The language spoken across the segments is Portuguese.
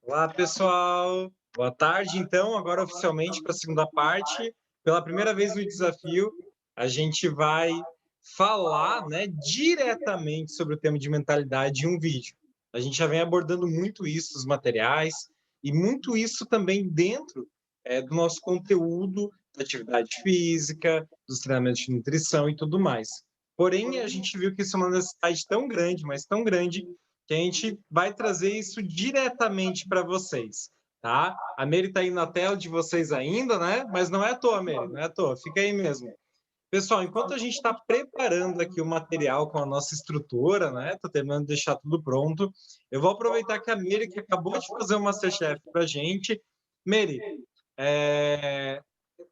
Olá, pessoal. Boa tarde. Então, agora oficialmente para a segunda parte. Pela primeira vez no desafio, a gente vai falar, né, diretamente sobre o tema de mentalidade em um vídeo. A gente já vem abordando muito isso nos materiais e muito isso também dentro do nosso conteúdo da atividade física, dos treinamentos de nutrição e tudo mais. Porém, a gente viu que isso é uma necessidade tão grande, mas tão grande, que a gente vai trazer isso diretamente para vocês, tá? A Mary está aí na tela de vocês ainda, né? Mas não é à toa, Mary, não é à toa, fica aí mesmo. Pessoal, enquanto a gente está preparando aqui o material com a nossa estrutura, né? Estou terminando de deixar tudo pronto. Eu vou aproveitar que a Mary, que acabou de fazer o Masterchef para a gente. Mary,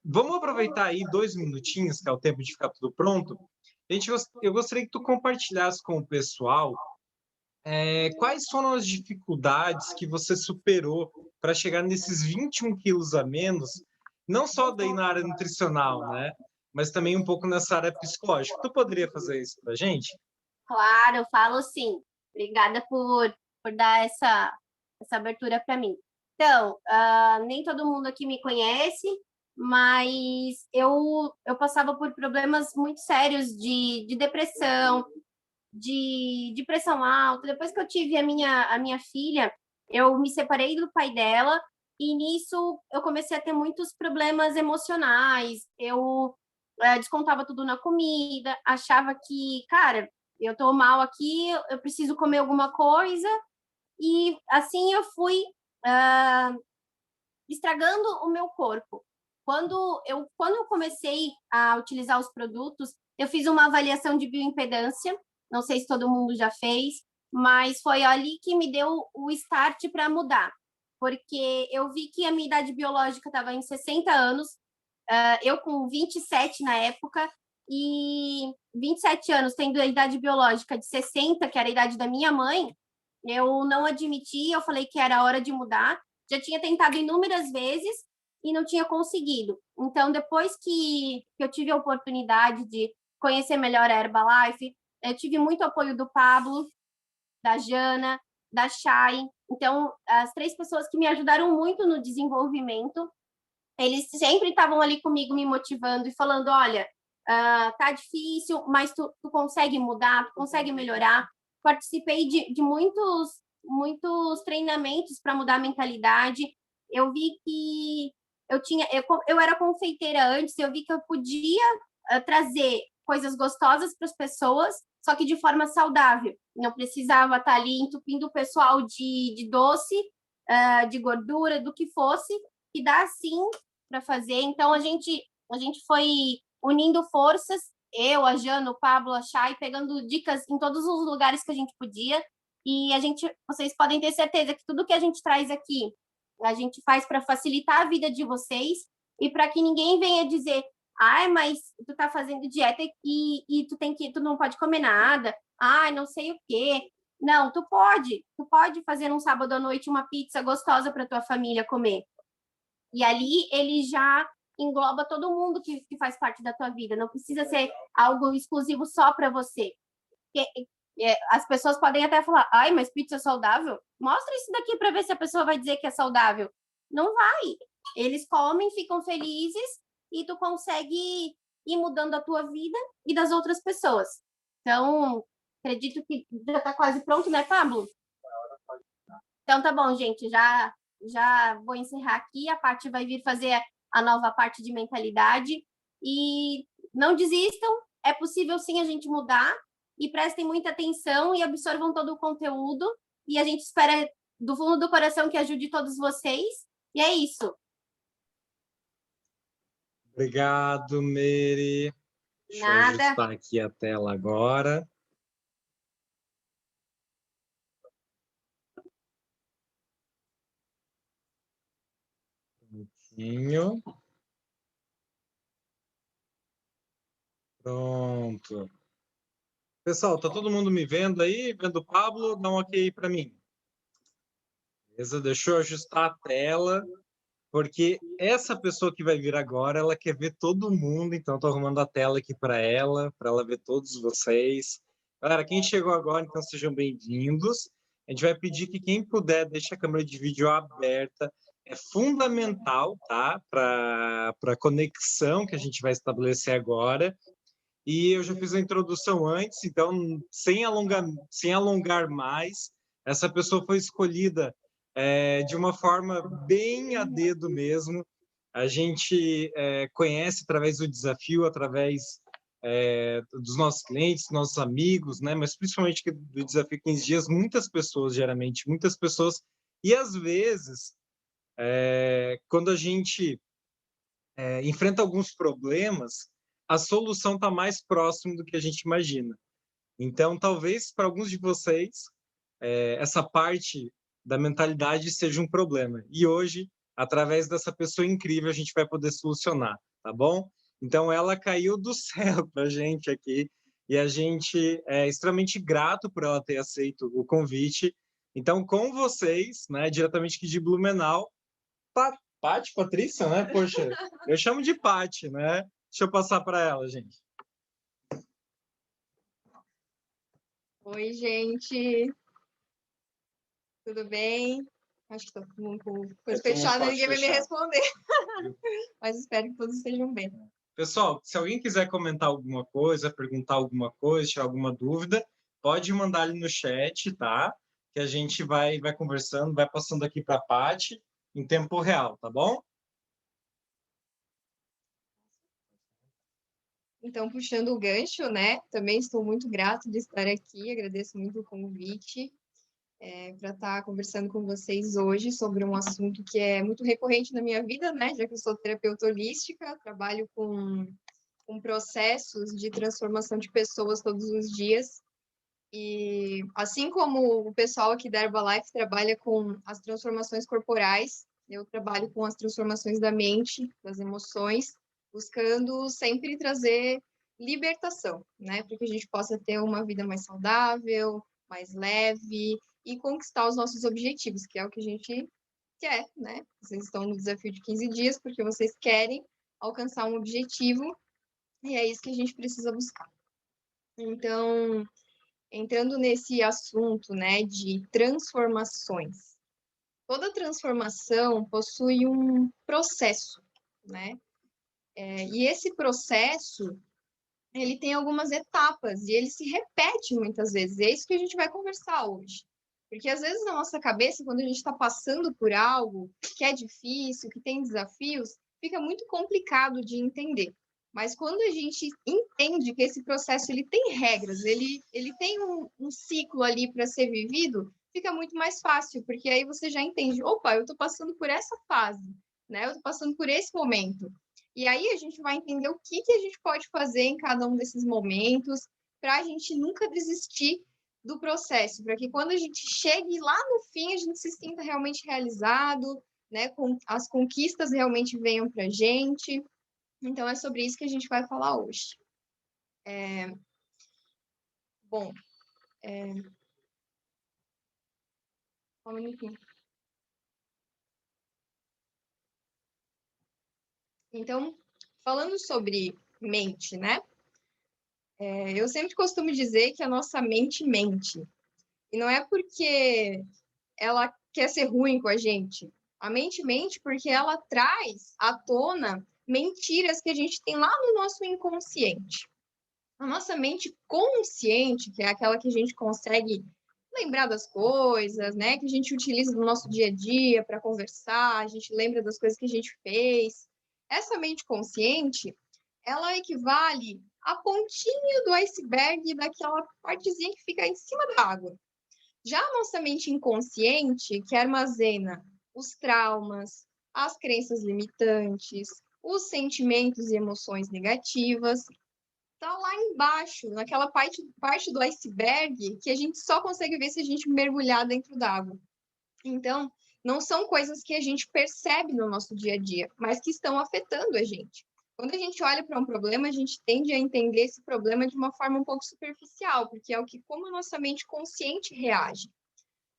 vamos aproveitar aí 2 minutinhos, que é o tempo de ficar tudo pronto. Eu gostaria que tu compartilhasse com o pessoal quais foram as dificuldades que você superou para chegar nesses 21 quilos a menos, não só daí na área nutricional, né? Mas também um pouco nessa área psicológica. Tu poderia fazer isso para a gente? Claro, eu falo sim. Obrigada por dar essa abertura para mim. Então, nem todo mundo aqui me conhece, mas eu passava por problemas muito sérios de depressão, de pressão alta. Depois que eu tive a minha filha, eu me separei do pai dela e nisso eu comecei a ter muitos problemas emocionais. Eu descontava tudo na comida, achava que, cara, eu tô mal aqui, eu preciso comer alguma coisa. E assim eu fui uh, estragando o meu corpo. Quando eu comecei a utilizar os produtos, eu fiz uma avaliação de bioimpedância, não sei se todo mundo já fez, mas foi ali que me deu o start para mudar, porque eu vi que a minha idade biológica estava em 60 anos, eu com 27 na época, e 27 anos tendo a idade biológica de 60, que era a idade da minha mãe, eu não admiti, eu falei que era hora de mudar. Já tinha tentado inúmeras vezes e não tinha conseguido. Então, depois que eu tive a oportunidade de conhecer melhor a Herbalife, eu tive muito apoio do Pablo, da Jana, da Chay. Então, as três pessoas que me ajudaram muito no desenvolvimento, eles sempre estavam ali comigo, me motivando e falando: olha, tá difícil, mas tu consegue mudar, tu consegue melhorar. Participei de muitos treinamentos para mudar a mentalidade. Eu vi que eu era confeiteira antes, eu vi que eu podia trazer coisas gostosas para as pessoas, só que de forma saudável. Não precisava estar ali entupindo o pessoal de doce, de gordura, do que fosse, que dá sim para fazer. Então a gente foi unindo forças, eu, a Jana, o Pablo, a Chay, pegando dicas em todos os lugares que a gente podia. E vocês podem ter certeza que tudo que a gente traz aqui, a gente faz para facilitar a vida de vocês e para que ninguém venha dizer: ai, mas tu tá fazendo dieta e tu não pode comer nada, ai, não sei o quê. Não, tu pode fazer um sábado à noite uma pizza gostosa para tua família comer. E ali ele já engloba todo mundo que faz parte da tua vida. Não precisa ser algo exclusivo só para você. As pessoas podem até falar: ai, mas pizza é saudável? Mostra isso daqui para ver se a pessoa vai dizer que é saudável. Não vai. Eles comem, ficam felizes e tu consegue ir mudando a tua vida e das outras pessoas. Então, acredito que já está quase pronto, né, Pablo? Então tá bom, gente, já vou encerrar aqui, a parte vai vir fazer a nova parte de mentalidade e não desistam, é possível sim a gente mudar e prestem muita atenção e absorvam todo o conteúdo e a gente espera do fundo do coração que ajude todos vocês e é isso. Obrigado, Mary. Deixa eu Nada. ajustar aqui a tela agora. Um pouquinho. Pronto. Pessoal, tá todo mundo me vendo aí? Vendo o Pablo? Dá um ok para mim. Beleza? Deixa eu ajustar a tela, porque essa pessoa que vai vir agora, ela quer ver todo mundo, então estou arrumando a tela aqui para ela ver todos vocês. Galera, quem chegou agora, então sejam bem-vindos. a gente vai pedir que quem puder deixe a câmera de vídeo aberta. É fundamental, tá? Para a conexão que a gente vai estabelecer agora. E eu já fiz a introdução antes, então, sem alongar mais, essa pessoa foi escolhida de uma forma bem a dedo mesmo. A gente conhece através do desafio, através dos nossos clientes, nossos amigos, né? Mas principalmente do desafio 15 dias, muitas pessoas, geralmente, muitas pessoas. E às vezes, quando a gente enfrenta alguns problemas, a solução está mais próximo do que a gente imagina. Então, talvez para alguns de vocês, essa parte da mentalidade seja um problema. E hoje, através dessa pessoa incrível, a gente vai poder solucionar, tá bom? Então, ela caiu do céu para a gente aqui e a gente é extremamente grato por ela ter aceito o convite. Então, com vocês, né, diretamente aqui de Blumenau, Paty, Patrícia, né? Poxa, eu chamo de Paty, né? Deixa eu passar para ela, gente. Oi, gente. Tudo bem? Acho que está todo mundo com coisa fechada, ninguém vai me responder. Mas espero que todos estejam bem. Pessoal, se alguém quiser comentar alguma coisa, perguntar alguma coisa, tirar alguma dúvida, pode mandar ali no chat, tá? Que a gente vai conversando, vai passando aqui para a Paty em tempo real, tá bom? Então, puxando o gancho, né? Também estou muito grato de estar aqui, agradeço muito o convite para estar conversando com vocês hoje sobre um assunto que é muito recorrente na minha vida, né? Já que eu sou terapeuta holística, trabalho com processos de transformação de pessoas todos os dias. E assim como o pessoal aqui da Herbalife trabalha com as transformações corporais, eu trabalho com as transformações da mente, das emoções, buscando sempre trazer libertação, né? Para que a gente possa ter uma vida mais saudável, mais leve e conquistar os nossos objetivos, que é o que a gente quer, né? Vocês estão no desafio de 15 dias porque vocês querem alcançar um objetivo e é isso que a gente precisa buscar. Então, entrando nesse assunto, né, de transformações. Toda transformação possui um processo, né? E esse processo, ele tem algumas etapas e ele se repete muitas vezes. É isso que a gente vai conversar hoje. Porque às vezes na nossa cabeça, quando a gente está passando por algo que é difícil, que tem desafios, fica muito complicado de entender. Mas quando a gente entende que esse processo ele tem regras, ele tem um ciclo ali para ser vivido, fica muito mais fácil, porque aí você já entende, opa, eu estou passando por essa fase, né? Eu estou passando por esse momento. E aí a gente vai entender o que a gente pode fazer em cada um desses momentos para a gente nunca desistir do processo, para que quando a gente chegue lá no fim, a gente se sinta realmente realizado, né? As conquistas realmente venham para a gente. Então, é sobre isso que a gente vai falar hoje. Bom, só um minutinho. Então, falando sobre mente, né? Eu sempre costumo dizer que a nossa mente mente. E não é porque ela quer ser ruim com a gente. A mente mente porque ela traz à tona mentiras que a gente tem lá no nosso inconsciente. A nossa mente consciente, que é aquela que a gente consegue lembrar das coisas, né? Que a gente utiliza no nosso dia a dia para conversar, a gente lembra das coisas que a gente fez. Essa mente consciente, ela equivale à pontinha do iceberg daquela partezinha que fica em cima da água. Já a nossa mente inconsciente, que armazena os traumas, as crenças limitantes, os sentimentos e emoções negativas, está lá embaixo, naquela parte do iceberg que a gente só consegue ver se a gente mergulhar dentro d'água. Então, não são coisas que a gente percebe no nosso dia a dia, mas que estão afetando a gente. Quando a gente olha para um problema, a gente tende a entender esse problema de uma forma um pouco superficial, porque é o que como a nossa mente consciente reage.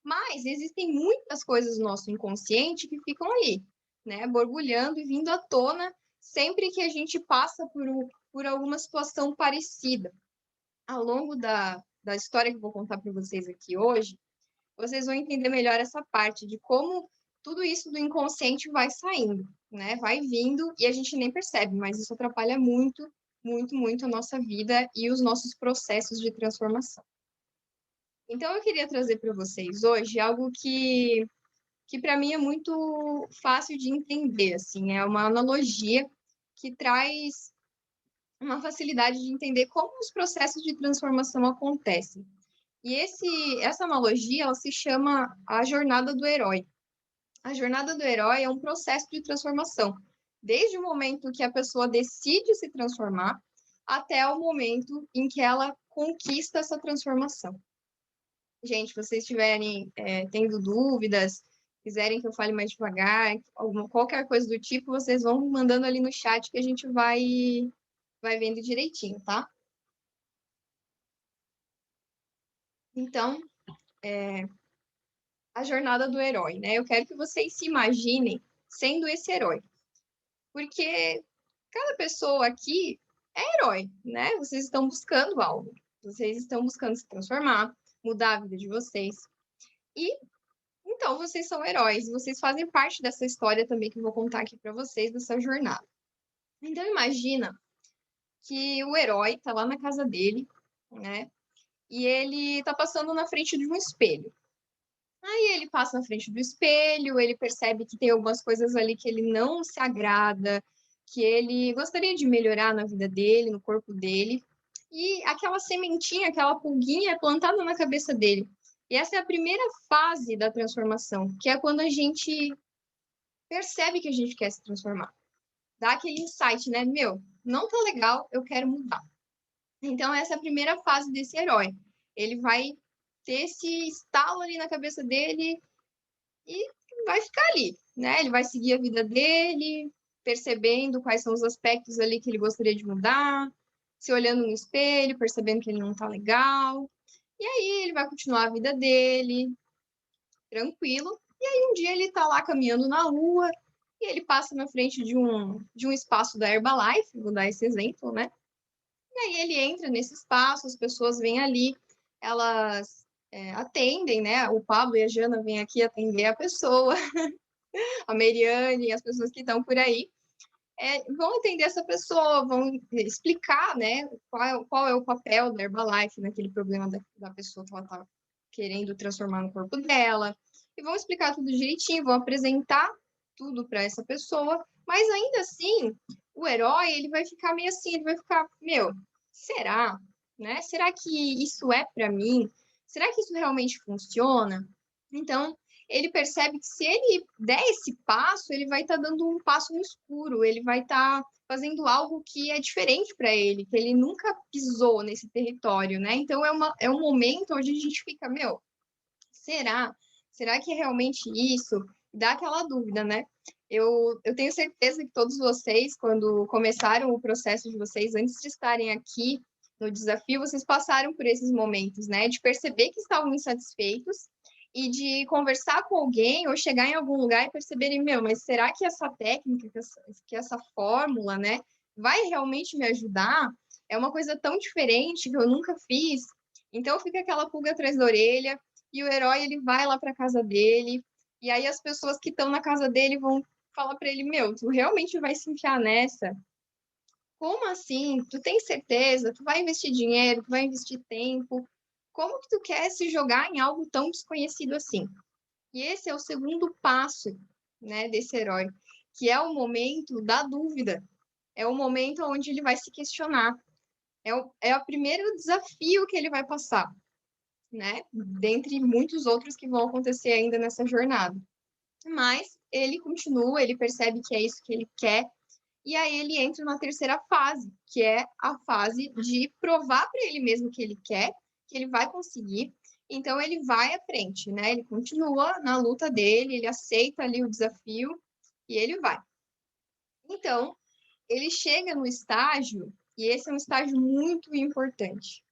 Mas existem muitas coisas no nosso inconsciente que ficam aí, né, borbulhando e vindo à tona sempre que a gente passa por alguma situação parecida. Ao longo da história que eu vou contar para vocês aqui hoje, vocês vão entender melhor essa parte de como tudo isso do inconsciente vai saindo, né? Vai vindo e a gente nem percebe, mas isso atrapalha muito, muito, muito a nossa vida e os nossos processos de transformação. Então, eu queria trazer para vocês hoje algo que para mim é muito fácil de entender, assim, é uma analogia que traz uma facilidade de entender como os processos de transformação acontecem. E essa analogia, ela se chama a jornada do herói. A jornada do herói é um processo de transformação, desde o momento que a pessoa decide se transformar até o momento em que ela conquista essa transformação. Gente, se vocês estiverem tendo dúvidas, quiserem que eu fale mais devagar, qualquer coisa do tipo, vocês vão mandando ali no chat que a gente vai vendo direitinho, tá? Então, a jornada do herói, né? Eu quero que vocês se imaginem sendo esse herói. Porque cada pessoa aqui é herói, né? Vocês estão buscando algo. Vocês estão buscando se transformar, mudar a vida de vocês. E então vocês são heróis, vocês fazem parte dessa história também que eu vou contar aqui para vocês, dessa jornada. Então imagina que o herói tá lá na casa dele, né? E ele tá passando na frente de um espelho. Aí ele passa na frente do espelho, ele percebe que tem algumas coisas ali que ele não se agrada, que ele gostaria de melhorar na vida dele, no corpo dele. E aquela sementinha, aquela pulguinha é plantada na cabeça dele. E essa é a primeira fase da transformação, que é quando a gente percebe que a gente quer se transformar. Dá aquele insight, né? Meu, não tá legal, eu quero mudar. Então, essa é a primeira fase desse herói. Ele vai ter esse estalo ali na cabeça dele e vai ficar ali, né? Ele vai seguir a vida dele, percebendo quais são os aspectos ali que ele gostaria de mudar, se olhando no espelho, percebendo que ele não tá legal. E aí ele vai continuar a vida dele, tranquilo. E aí um dia ele tá lá caminhando na rua e ele passa na frente de um espaço da Herbalife, vou dar esse exemplo, né? E aí ele entra nesse espaço, as pessoas vêm ali, elas atendem, né? O Pablo e a Jana vêm aqui atender a pessoa, a Meriane, as pessoas que estão por aí, vão atender essa pessoa, vão explicar, né? Qual é o papel da Herbalife naquele problema da pessoa que ela está querendo transformar no corpo dela, e vão explicar tudo direitinho, vão apresentar tudo para essa pessoa, mas ainda assim, o herói, ele vai ficar meio assim, ele vai ficar, meu, será? Né? Será que isso é para mim? Será que isso realmente funciona? Então, ele percebe que se ele der esse passo, ele vai estar dando um passo no escuro, ele vai estar fazendo algo que é diferente para ele, que ele nunca pisou nesse território, né? Então, é um momento onde a gente fica, meu, será? Será que é realmente isso? Dá aquela dúvida, né? Eu tenho certeza que todos vocês, quando começaram o processo de vocês, antes de estarem aqui no desafio, vocês passaram por esses momentos, né? De perceber que estavam insatisfeitos e de conversar com alguém ou chegar em algum lugar e perceberem, meu, mas será que essa técnica, que essa fórmula, né, vai realmente me ajudar? É uma coisa tão diferente que eu nunca fiz. Então fica aquela pulga atrás da orelha e o herói ele vai lá para casa dele e aí as pessoas que estão na casa dele vão falar para ele, meu, tu realmente vai se enfiar nessa? Como assim? Tu tem certeza? Tu vai investir dinheiro, tu vai investir tempo? Como que tu quer se jogar em algo tão desconhecido assim? E esse é o segundo passo, né, desse herói, que é o momento da dúvida. É o momento onde ele vai se questionar. É o primeiro desafio que ele vai passar, né? Dentre muitos outros que vão acontecer ainda nessa jornada. Mas ele continua, ele percebe que é isso que ele quer, e aí ele entra na terceira fase, que é a fase de provar para ele mesmo que ele quer, que ele vai conseguir. Então ele vai à frente, né? Ele continua na luta dele, ele aceita ali o desafio e ele vai. Então, ele chega no estágio, e esse é um estágio muito importante.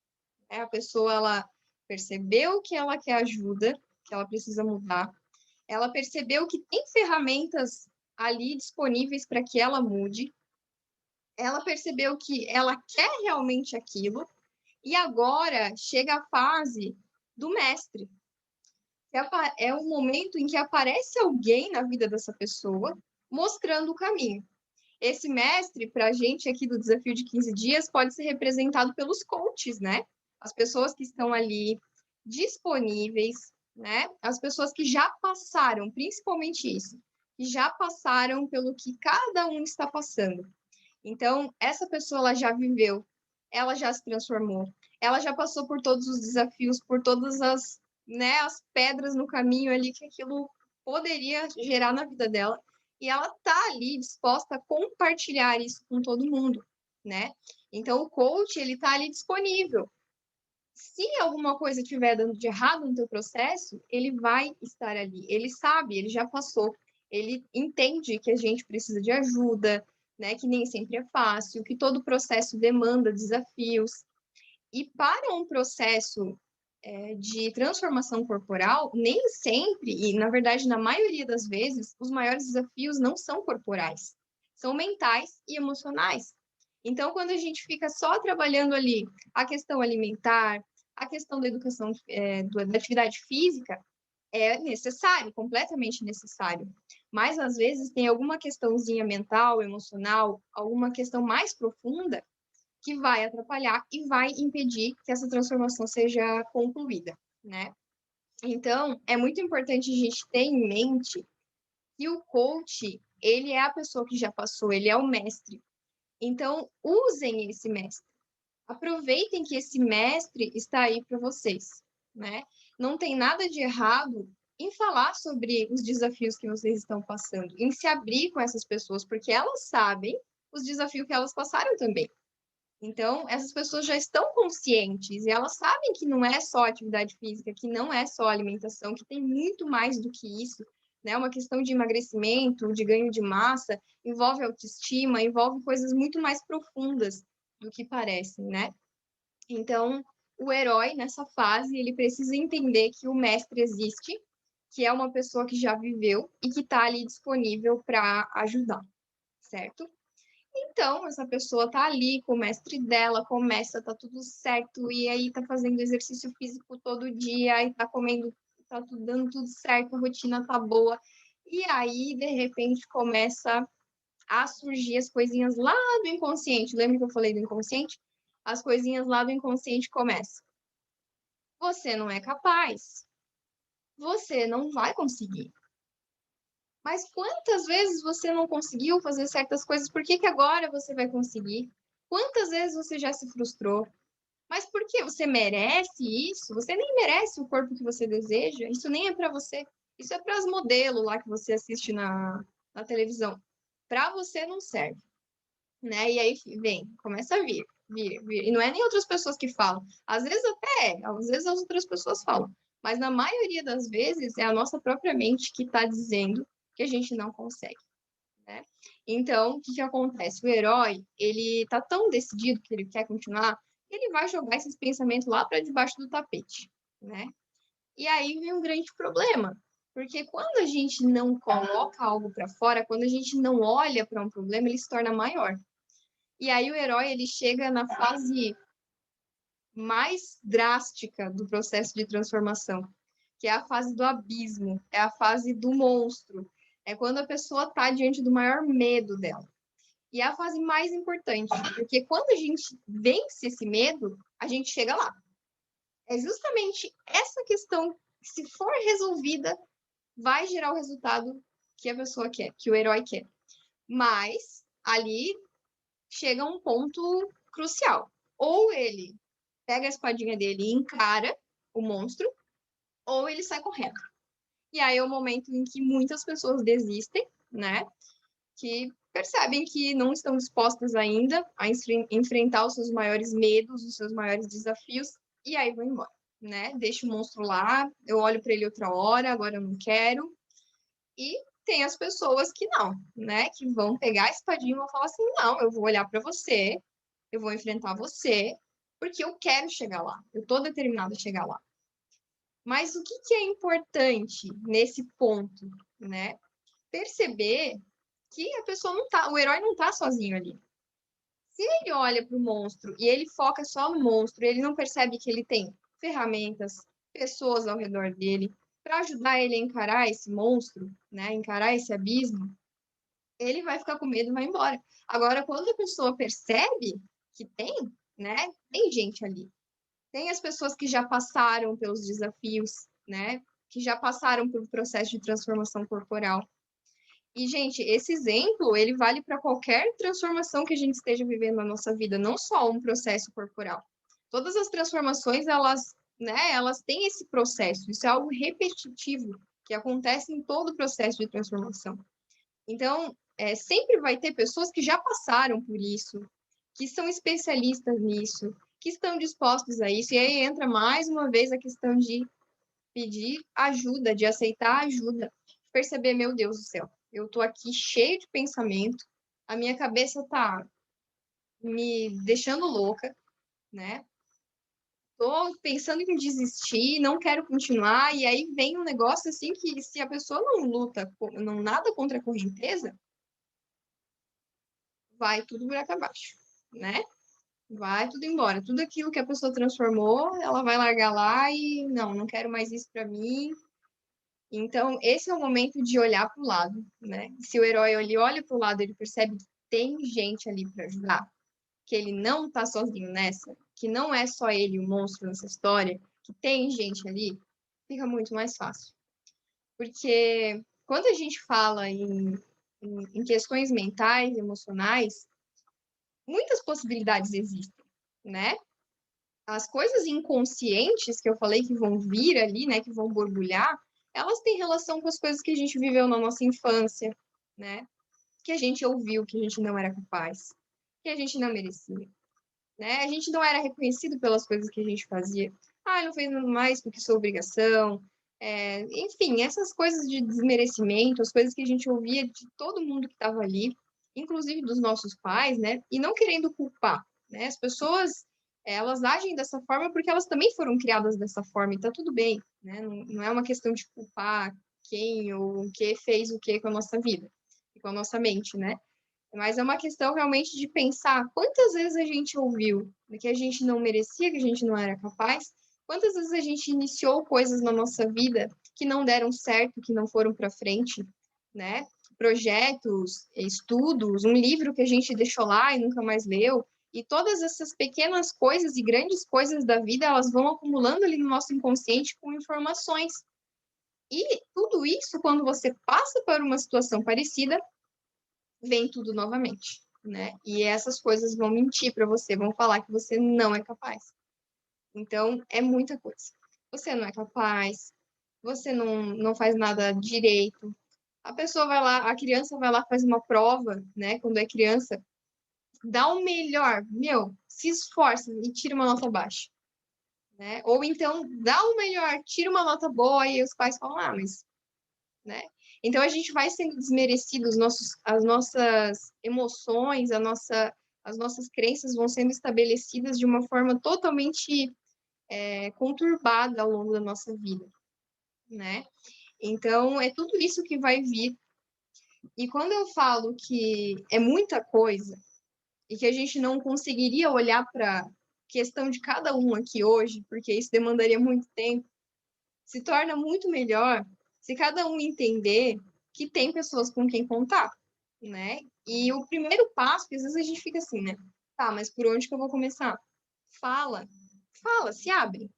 A pessoa, ela percebeu que ela quer ajuda, que ela precisa mudar. Ela percebeu que tem ferramentas ali disponíveis para que ela mude. Ela percebeu que ela quer realmente aquilo. E agora chega a fase do mestre. É um momento em que aparece alguém na vida dessa pessoa mostrando o caminho. Esse mestre, para a gente aqui do Desafio de 15 Dias, pode ser representado pelos coaches, né? As pessoas que estão ali disponíveis, né? As pessoas que já passaram, principalmente isso, que já passaram pelo que cada um está passando. Então, essa pessoa ela já viveu, ela já se transformou, ela já passou por todos os desafios, por todas as, né, as pedras no caminho ali que aquilo poderia gerar na vida dela. E ela tá ali disposta a compartilhar isso com todo mundo, né? Então, o coach, ele tá ali disponível. Se alguma coisa estiver dando de errado no teu processo, ele vai estar ali. Ele sabe, ele já passou. Ele entende que a gente precisa de ajuda, né? Que nem sempre é fácil, que todo processo demanda desafios. E para um processo de transformação corporal, nem sempre, e na verdade, na maioria das vezes, os maiores desafios não são corporais, são mentais e emocionais. Então, quando a gente fica só trabalhando ali a questão alimentar, a questão da educação, da atividade física, é necessário, completamente necessário. Mas, às vezes, tem alguma questãozinha mental, emocional, alguma questão mais profunda que vai atrapalhar e vai impedir que essa transformação seja concluída, né? Então, é muito importante a gente ter em mente que o coach, ele é a pessoa que já passou, ele é o mestre. Então, usem esse mestre. Aproveitem que esse mestre está aí para vocês, né? Não tem nada de errado em falar sobre os desafios que vocês estão passando, em se abrir com essas pessoas, porque elas sabem os desafios que elas passaram também. Então, essas pessoas já estão conscientes e elas sabem que não é só atividade física, que não é só alimentação, que tem muito mais do que isso, né? Uma questão de emagrecimento, de ganho de massa, envolve autoestima, envolve coisas muito mais profundas do que parecem, né? Então, o herói, nessa fase, ele precisa entender que o mestre existe, que é uma pessoa que já viveu e que está ali disponível para ajudar, certo? Então, essa pessoa tá ali com o mestre dela, começa, tá tudo certo, e aí tá fazendo exercício físico todo dia, e tá comendo, tá tudo dando tudo certo, a rotina tá boa. E aí, de repente, começa a surgir as coisinhas lá do inconsciente. Lembra que eu falei do inconsciente? As coisinhas lá do inconsciente começam. Você não é capaz. Você não vai conseguir. Mas quantas vezes você não conseguiu fazer certas coisas? Por que agora você vai conseguir? Quantas vezes você já se frustrou? Mas por que você merece isso? Você nem merece o corpo que você deseja. Isso nem é para você. Isso é para as modelos lá que você assiste na televisão. Para você não serve, né? E aí vem, começa a vir. E não é nem outras pessoas que falam. Às vezes até é, às vezes as outras pessoas falam. Mas na maioria das vezes é a nossa própria mente que está dizendo que a gente não consegue, né? Então, o que acontece? O herói, ele tá tão decidido que ele quer continuar, que ele vai jogar esses pensamentos lá para debaixo do tapete, né? E aí vem um grande problema, porque quando a gente não coloca algo para fora, quando a gente não olha para um problema, ele se torna maior. E aí o herói, ele chega na fase mais drástica do processo de transformação, que é a fase do abismo, é a fase do monstro, é quando a pessoa está diante do maior medo dela. E é a fase mais importante, porque quando a gente vence esse medo, a gente chega lá. É justamente essa questão que, se for resolvida, vai gerar o resultado que a pessoa quer, que o herói quer. Mas ali chega um ponto crucial. Ou ele pega a espadinha dele e encara o monstro, ou ele sai correndo. E aí é o momento em que muitas pessoas desistem, né? Que percebem que não estão dispostas ainda a enfrentar os seus maiores medos, os seus maiores desafios, e aí vão embora, né? Deixa o monstro lá, eu olho para ele outra hora, agora eu não quero. E tem as pessoas que não, né? Que vão pegar a espadinha e vão falar assim: não, eu vou olhar para você, eu vou enfrentar você, porque eu quero chegar lá, eu estou determinada a chegar lá. Mas o que é importante nesse ponto, né? Perceber que a pessoa não tá, o herói não tá sozinho ali. Se ele olha para o monstro e ele foca só no monstro, ele não percebe que ele tem ferramentas, pessoas ao redor dele, para ajudar ele a encarar esse monstro, né, encarar esse abismo, ele vai ficar com medo e vai embora. Agora, quando a pessoa percebe que tem, né, tem gente ali, tem as pessoas que já passaram pelos desafios, né, que já passaram pelo processo de transformação corporal. E, gente, esse exemplo, ele vale para qualquer transformação que a gente esteja vivendo na nossa vida, não só um processo corporal. Todas as transformações, elas têm esse processo, isso é algo repetitivo, que acontece em todo o processo de transformação. Então, sempre vai ter pessoas que já passaram por isso, que são especialistas nisso, que estão dispostos a isso, e aí entra mais uma vez a questão de pedir ajuda, de aceitar ajuda, perceber, meu Deus do céu, eu tô aqui cheio de pensamento, a minha cabeça tá me deixando louca, né? Tô pensando em desistir, não quero continuar, e aí vem um negócio assim que se a pessoa não luta, não nada contra a correnteza, vai tudo buraco abaixo, né? Vai tudo embora. Tudo aquilo que a pessoa transformou, ela vai largar lá e não quero mais isso para mim. Então, esse é o momento de olhar para o lado, né? Se o herói ele olha para o lado, ele percebe que tem gente ali para ajudar, que ele não está sozinho nessa, que não é só ele o monstro nessa história, que tem gente ali, fica muito mais fácil. Porque quando a gente fala em questões mentais, emocionais, muitas possibilidades existem, né? As coisas inconscientes que eu falei que vão vir ali, né, que vão borbulhar, elas têm relação com as coisas que a gente viveu na nossa infância, né? Que a gente ouviu que a gente não era capaz, que a gente não merecia, né? A gente não era reconhecido pelas coisas que a gente fazia. Ah, não fez mais do que sua obrigação. Enfim, essas coisas de desmerecimento, as coisas que a gente ouvia de todo mundo que estava ali, inclusive dos nossos pais, né? E não querendo culpar, né? As pessoas, elas agem dessa forma porque elas também foram criadas dessa forma e tá tudo bem, né? Não é uma questão de culpar quem ou o que fez o que com a nossa vida e com a nossa mente, né? Mas é uma questão realmente de pensar quantas vezes a gente ouviu que a gente não merecia, que a gente não era capaz, quantas vezes a gente iniciou coisas na nossa vida que não deram certo, que não foram para frente, né? Projetos, estudos, um livro que a gente deixou lá e nunca mais leu. E todas essas pequenas coisas e grandes coisas da vida, elas vão acumulando ali no nosso inconsciente com informações. E tudo isso, quando você passa por uma situação parecida, vem tudo novamente, né? E essas coisas vão mentir para você, vão falar que você não é capaz. Então, é muita coisa. Você não é capaz, você não faz nada direito. A pessoa vai lá, a criança vai lá, faz uma prova, né? Quando é criança, dá o melhor, se esforça e tira uma nota baixa, né? Ou então, dá o melhor, tira uma nota boa e os pais falam, mas, né? Então a gente vai sendo desmerecido, as nossas emoções, as nossas crenças vão sendo estabelecidas de uma forma totalmente conturbada ao longo da nossa vida, né? Então é tudo isso que vai vir. E quando eu falo que é muita coisa e que a gente não conseguiria olhar para questão de cada um aqui hoje, porque isso demandaria muito tempo, se torna muito melhor se cada um entender que tem pessoas com quem contar, né? E o primeiro passo, que às vezes a gente fica assim, né? Tá, mas por onde que eu vou começar? Fala, se abre.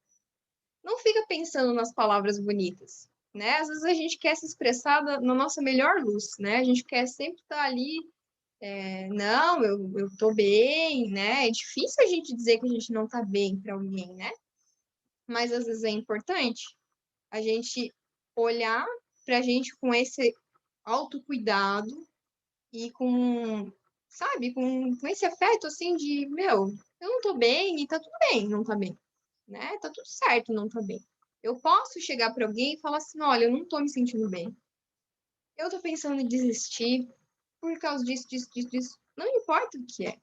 Não fica pensando nas palavras bonitas, né? Às vezes a gente quer se expressar na nossa melhor luz, né? A gente quer sempre estar ali, não, eu tô bem, né? É difícil a gente dizer que a gente não tá bem para alguém, né? Mas às vezes é importante a gente olhar para a gente com esse autocuidado e sabe, com esse afeto assim de, eu não tô bem e tá tudo bem, não tá bem, né? Tá tudo certo, não tá bem. Eu posso chegar para alguém e falar assim, olha, eu não tô me sentindo bem. Eu tô pensando em desistir por causa disso, disso, disso, disso. Não importa o que é,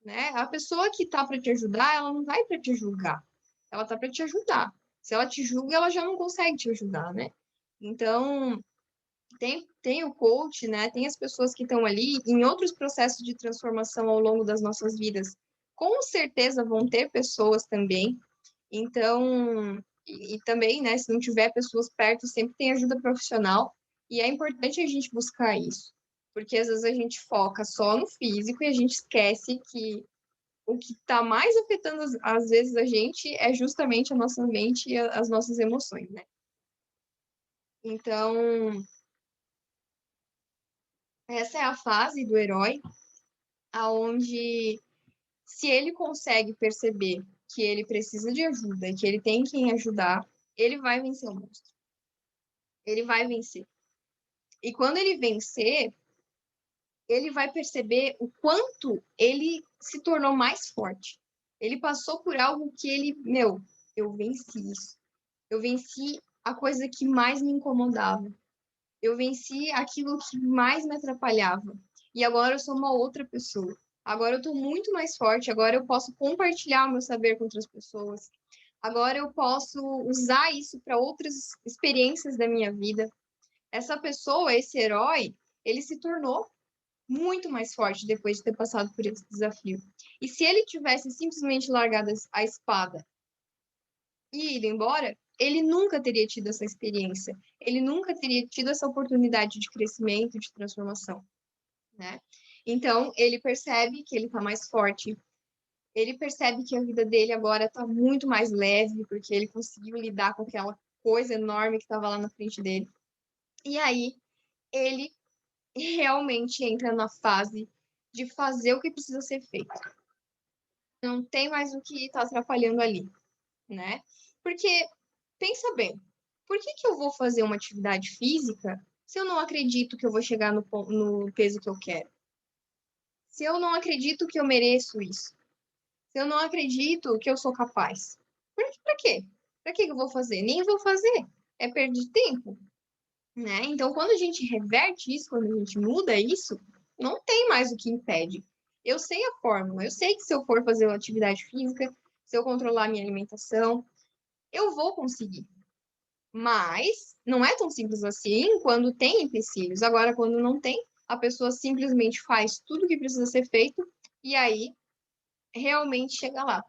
né? A pessoa que tá para te ajudar, ela não vai para te julgar. Ela tá para te ajudar. Se ela te julga, ela já não consegue te ajudar, né? Então, tem o coach, né? Tem as pessoas que estão ali em outros processos de transformação ao longo das nossas vidas. Com certeza vão ter pessoas também. Então, E também, né, se não tiver pessoas perto, sempre tem ajuda profissional. E é importante a gente buscar isso. Porque às vezes a gente foca só no físico e a gente esquece que o que está mais afetando, às vezes, a gente é justamente a nossa mente e as nossas emoções, né? Então, essa é a fase do herói, aonde se ele consegue perceber que ele precisa de ajuda, que ele tem quem ajudar, ele vai vencer o monstro. Ele vai vencer. E quando ele vencer, ele vai perceber o quanto ele se tornou mais forte. Ele passou por algo que ele, eu venci isso. Eu venci a coisa que mais me incomodava. Eu venci aquilo que mais me atrapalhava. E agora eu sou uma outra pessoa. Agora eu estou muito mais forte. Agora eu posso compartilhar o meu saber com outras pessoas. Agora eu posso usar isso para outras experiências da minha vida. Essa pessoa, esse herói, ele se tornou muito mais forte depois de ter passado por esse desafio. E se ele tivesse simplesmente largado a espada e ido embora, ele nunca teria tido essa experiência. Ele nunca teria tido essa oportunidade de crescimento, de transformação, né? Então, ele percebe que ele está mais forte. Ele percebe que a vida dele agora está muito mais leve, porque ele conseguiu lidar com aquela coisa enorme que estava lá na frente dele. E aí, ele realmente entra na fase de fazer o que precisa ser feito. Não tem mais o que está atrapalhando ali, né? Porque, pensa bem, por que eu vou fazer uma atividade física se eu não acredito que eu vou chegar no peso que eu quero? Se eu não acredito que eu mereço isso? Se eu não acredito que eu sou capaz? Pra quê? Pra que eu vou fazer? Nem vou fazer. É perder tempo, né? Então, quando a gente reverte isso, quando a gente muda isso, não tem mais o que impede. Eu sei a fórmula, eu sei que se eu for fazer uma atividade física, se eu controlar a minha alimentação, eu vou conseguir. Mas não é tão simples assim quando tem empecilhos. Agora, quando não tem, a pessoa simplesmente faz tudo o que precisa ser feito e aí realmente chega lá,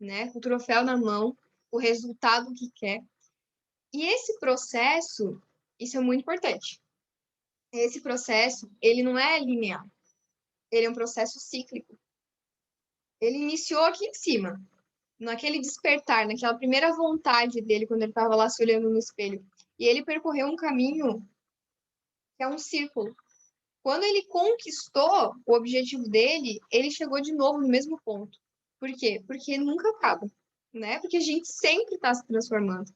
né? Com o troféu na mão, o resultado que quer. E esse processo, isso é muito importante. Esse processo, ele não é linear. Ele é um processo cíclico. Ele iniciou aqui em cima, naquele despertar, naquela primeira vontade dele, quando ele estava lá se olhando no espelho. E ele percorreu um caminho que é um círculo. Quando ele conquistou o objetivo dele, ele chegou de novo no mesmo ponto. Por quê? Porque nunca acaba, né? Porque a gente sempre está se transformando.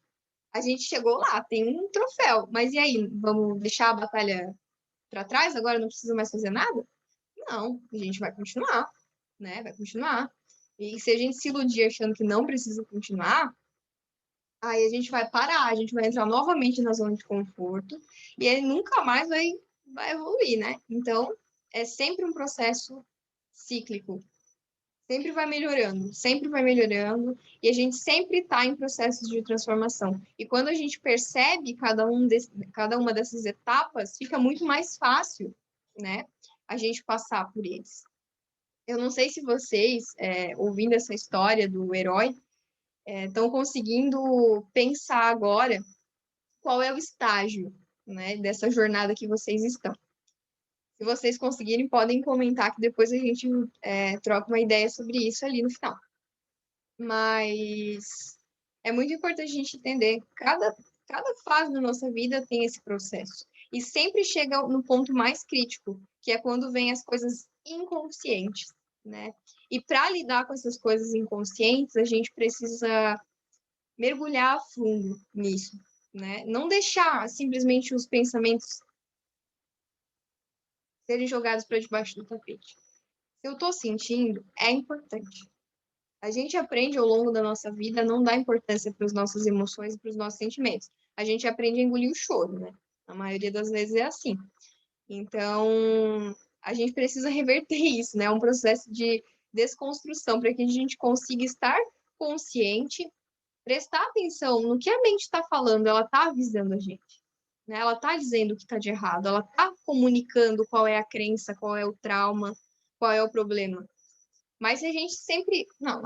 A gente chegou lá, tem um troféu, mas e aí? Vamos deixar a batalha para trás? Agora não precisa mais fazer nada? Não, a gente vai continuar, né? Vai continuar. E se a gente se iludir achando que não precisa continuar, aí a gente vai parar, a gente vai entrar novamente na zona de conforto e ele nunca mais vai evoluir, né? Então, é sempre um processo cíclico. Sempre vai melhorando, e a gente sempre está em processos de transformação. E quando a gente percebe cada uma dessas etapas, fica muito mais fácil, né, a gente passar por eles. Eu não sei se vocês, ouvindo essa história do herói, estão conseguindo pensar agora qual é o estágio, né, dessa jornada que vocês estão. Se vocês conseguirem, podem comentar que depois a gente troca uma ideia sobre isso ali no final. Mas é muito importante a gente entender cada fase da nossa vida tem esse processo. E sempre chega no ponto mais crítico, que é quando vem as coisas inconscientes, né? E para lidar com essas coisas inconscientes, a gente precisa mergulhar a fundo nisso, né? Não deixar simplesmente os pensamentos serem jogados para debaixo do tapete. Se eu estou sentindo, é importante. A gente aprende ao longo da nossa vida a não dar importância para as nossas emoções e para os nossos sentimentos. A gente aprende a engolir o choro, né? A maioria das vezes é assim. Então, a gente precisa reverter isso, né? É um processo de desconstrução para que a gente consiga estar consciente, prestar atenção no que a mente está falando, ela está avisando a gente. Né? Ela está dizendo o que está de errado, ela está comunicando qual é a crença, qual é o trauma, qual é o problema. Mas se a gente sempre. Não,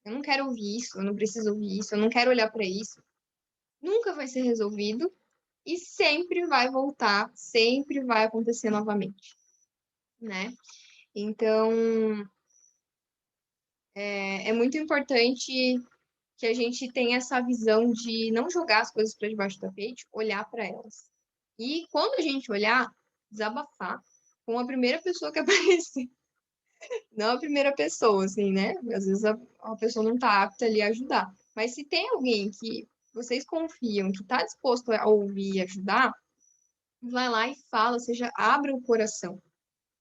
eu não quero ouvir isso, eu não preciso ouvir isso, eu não quero olhar para isso. nunca vai ser resolvido e sempre vai voltar, sempre vai acontecer novamente, né? Então, é muito importante que a gente tenha essa visão de não jogar as coisas para debaixo do tapete, olhar para elas. E quando a gente olhar, desabafar com a primeira pessoa que aparecer. Não a primeira pessoa, assim, né? Às vezes a pessoa não está apta ali a ajudar. Mas se tem alguém que vocês confiam, que está disposto a ouvir e ajudar, vai lá e fala, seja, abra o coração,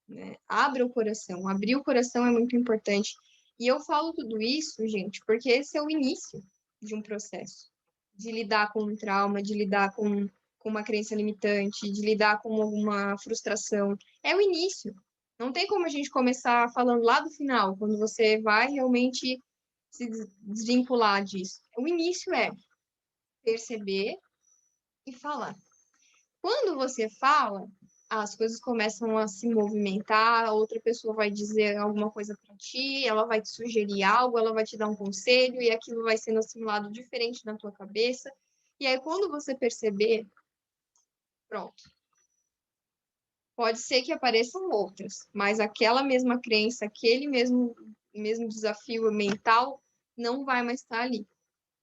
né? Abra o coração. Abrir o coração é muito importante. E eu falo tudo isso, gente, porque esse é o início de um processo. De lidar com um trauma, de lidar com uma crença limitante, de lidar com alguma frustração. É o início. Não tem como a gente começar falando lá do final, quando você vai realmente se desvincular disso. O início é perceber e falar. Quando você fala, as coisas começam a se movimentar, a outra pessoa vai dizer alguma coisa para ti, ela vai te sugerir algo, ela vai te dar um conselho e aquilo vai sendo assimilado diferente na tua cabeça. E aí, quando você perceber, pronto. Pode ser que apareçam outras, mas aquela mesma crença, aquele mesmo desafio mental não vai mais estar ali,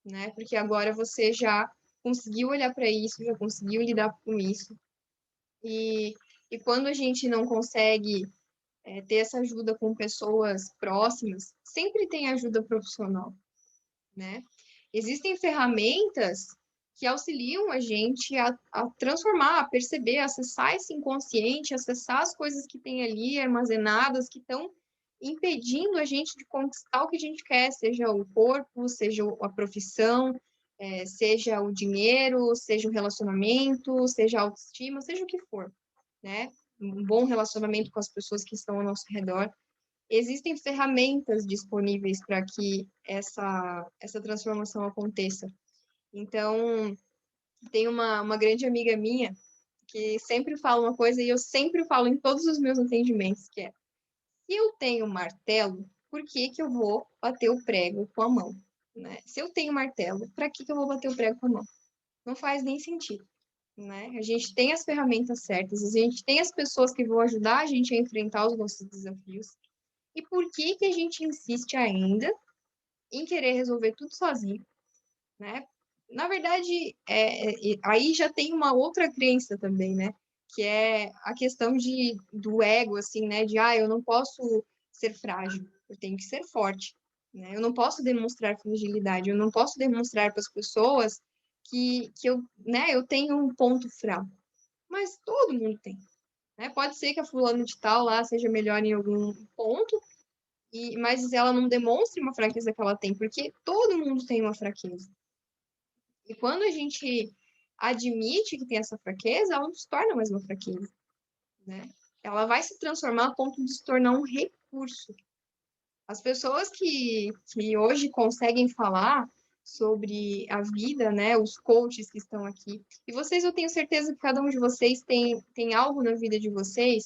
né? Porque agora você já conseguiu olhar para isso, já conseguiu lidar com isso. E quando a gente não consegue ter essa ajuda com pessoas próximas, sempre tem ajuda profissional, né? Existem ferramentas que auxiliam a gente a transformar, a perceber, a acessar esse inconsciente, acessar as coisas que tem ali armazenadas, que estão impedindo a gente de conquistar o que a gente quer, seja o corpo, seja a profissão, seja o dinheiro, seja o relacionamento, seja a autoestima, seja o que for, né? Um bom relacionamento com as pessoas que estão ao nosso redor. Existem ferramentas disponíveis para que essa transformação aconteça. Então, tem uma grande amiga minha que sempre fala uma coisa e eu sempre falo em todos os meus atendimentos, que é, se eu tenho martelo, por que que eu vou bater o prego com a mão? Né? Se eu tenho martelo, para que que eu vou bater o prego com a mão? Não faz nem sentido. Né? A gente tem as ferramentas certas, a gente tem as pessoas que vão ajudar a gente a enfrentar os nossos desafios. E por que que a gente insiste ainda em querer resolver tudo sozinho, né? Na verdade, aí já tem uma outra crença também, né? Que é a questão do ego, assim, né? De, eu não posso ser frágil, eu tenho que ser forte, né? Eu não posso demonstrar fragilidade, eu não posso demonstrar para as pessoas que eu tenho um ponto fraco. Mas todo mundo tem, né? Pode ser que a fulana de tal lá seja melhor em algum ponto, mas ela não demonstre uma fraqueza que ela tem, porque todo mundo tem uma fraqueza. E quando a gente admite que tem essa fraqueza, ela não se torna mais uma fraqueza, né? Ela vai se transformar a ponto de se tornar um recurso. As pessoas que hoje conseguem falar sobre a vida, né? Os coaches que estão aqui. E vocês, eu tenho certeza que cada um de vocês tem algo na vida de vocês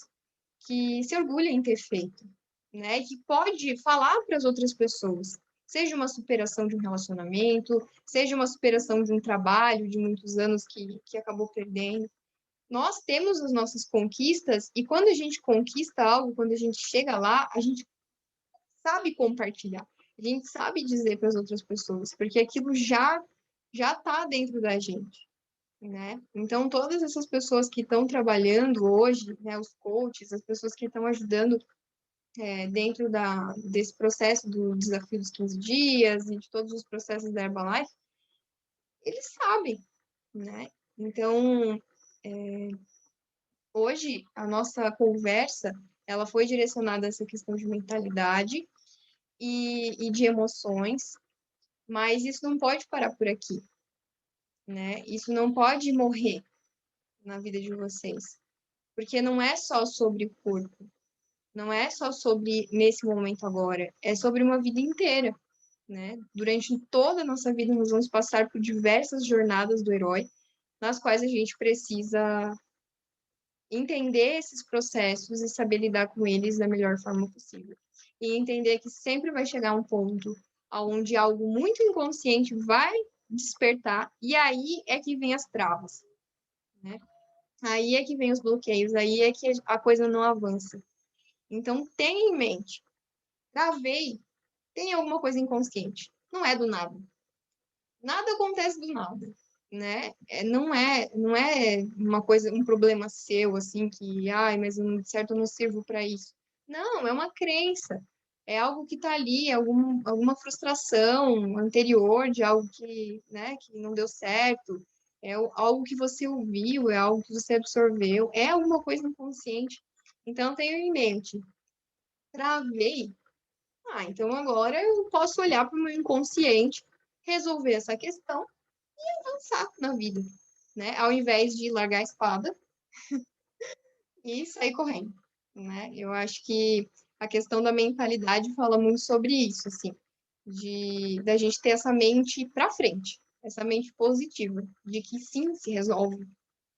que se orgulha em ter feito, né? Que pode falar para as outras pessoas. Seja uma superação de um relacionamento, seja uma superação de um trabalho de muitos anos que acabou perdendo. Nós temos as nossas conquistas e quando a gente conquista algo, quando a gente chega lá, a gente sabe compartilhar. A gente sabe dizer para as outras pessoas, porque aquilo já está dentro da gente, né? Então, todas essas pessoas que estão trabalhando hoje, né, os coaches, as pessoas que estão ajudando dentro desse processo do desafio dos 15 dias e de todos os processos da Herbalife, eles sabem, né? Então, hoje, a nossa conversa, ela foi direcionada a essa questão de mentalidade e de emoções, mas isso não pode parar por aqui, né? Isso não pode morrer na vida de vocês, porque não é só sobre o corpo, não é só sobre nesse momento agora, é sobre uma vida inteira, né? Durante toda a nossa vida, nós vamos passar por diversas jornadas do herói, nas quais a gente precisa entender esses processos e saber lidar com eles da melhor forma possível. E entender que sempre vai chegar um ponto onde algo muito inconsciente vai despertar, e aí é que vem as travas, né? Aí é que vem os bloqueios, aí é que a coisa não avança. Então, tenha em mente, travei, tem alguma coisa inconsciente, não é do nada. Nada acontece do nada, né? Não é uma coisa, um problema seu, assim, que, ai, mas certo eu não sirvo para isso. Não, é uma crença. É algo que está ali, alguma frustração anterior de algo que, né, que não deu certo. É algo que você ouviu, é algo que você absorveu, é alguma coisa inconsciente. Então, tenha em mente, travei. Ah, então agora eu posso olhar para o meu inconsciente, resolver essa questão avançar na vida, né? Ao invés de largar a espada e sair correndo, né? Eu acho que a questão da mentalidade fala muito sobre isso, assim, da gente ter essa mente para frente, essa mente positiva, de que sim se resolve,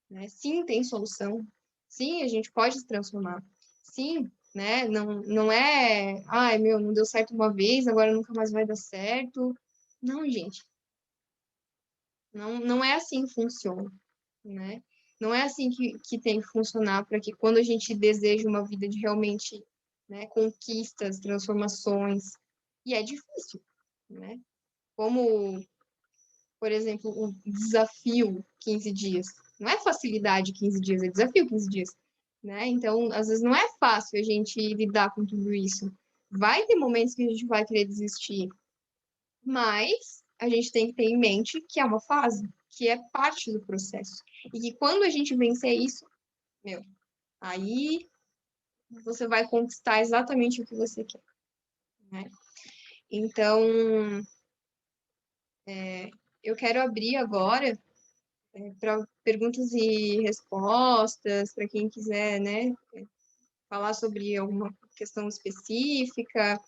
né? Sim tem solução, sim a gente pode se transformar, sim, né? Não é, ai meu, não deu certo uma vez, agora nunca mais vai dar certo. Não, gente, não é assim que funciona, né? Não é assim que tem que funcionar para que quando a gente deseja uma vida de realmente, né, conquistas, transformações, e é difícil, né? Como, por exemplo, o desafio 15 dias. Não é facilidade 15 dias, é desafio 15 dias, né? Então, às vezes não é fácil a gente lidar com tudo isso. Vai ter momentos que a gente vai querer desistir, mas a gente tem que ter em mente que é uma fase, que é parte do processo. E que quando a gente vencer isso, meu, aí você vai conquistar exatamente o que você quer, né? Então, eu quero abrir agora para perguntas e respostas, para quem quiser, né, falar sobre alguma questão específica,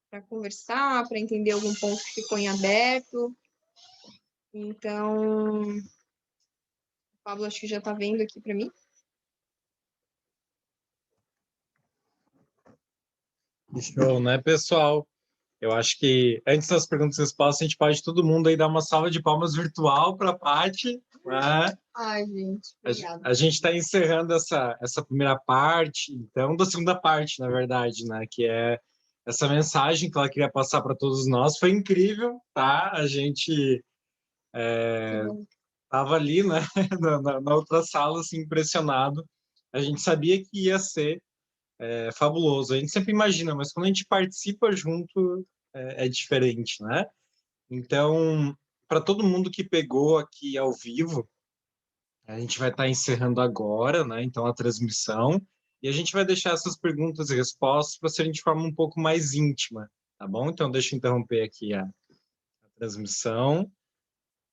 para conversar, para entender algum ponto que ficou em aberto. Então, o Pablo acho que já está vendo aqui para mim. Show, né, pessoal? Eu acho que antes das perguntas e respostas, a gente pode todo mundo aí dar uma salva de palmas virtual para a Paty, né? Ai, gente, obrigada. A gente está encerrando essa primeira parte, então, da segunda parte, na verdade, né? Que é essa mensagem que ela queria passar para todos nós. Foi incrível, tá? A gente estava ali, né? Na outra sala, assim, impressionado. A gente sabia que ia ser fabuloso. A gente sempre imagina, mas quando a gente participa junto, é diferente, né? Então, para todo mundo que pegou aqui ao vivo, a gente vai estar encerrando agora, né? Então, a transmissão. E a gente vai deixar essas perguntas e respostas para serem de forma um pouco mais íntima, tá bom? Então, deixa eu interromper aqui a transmissão.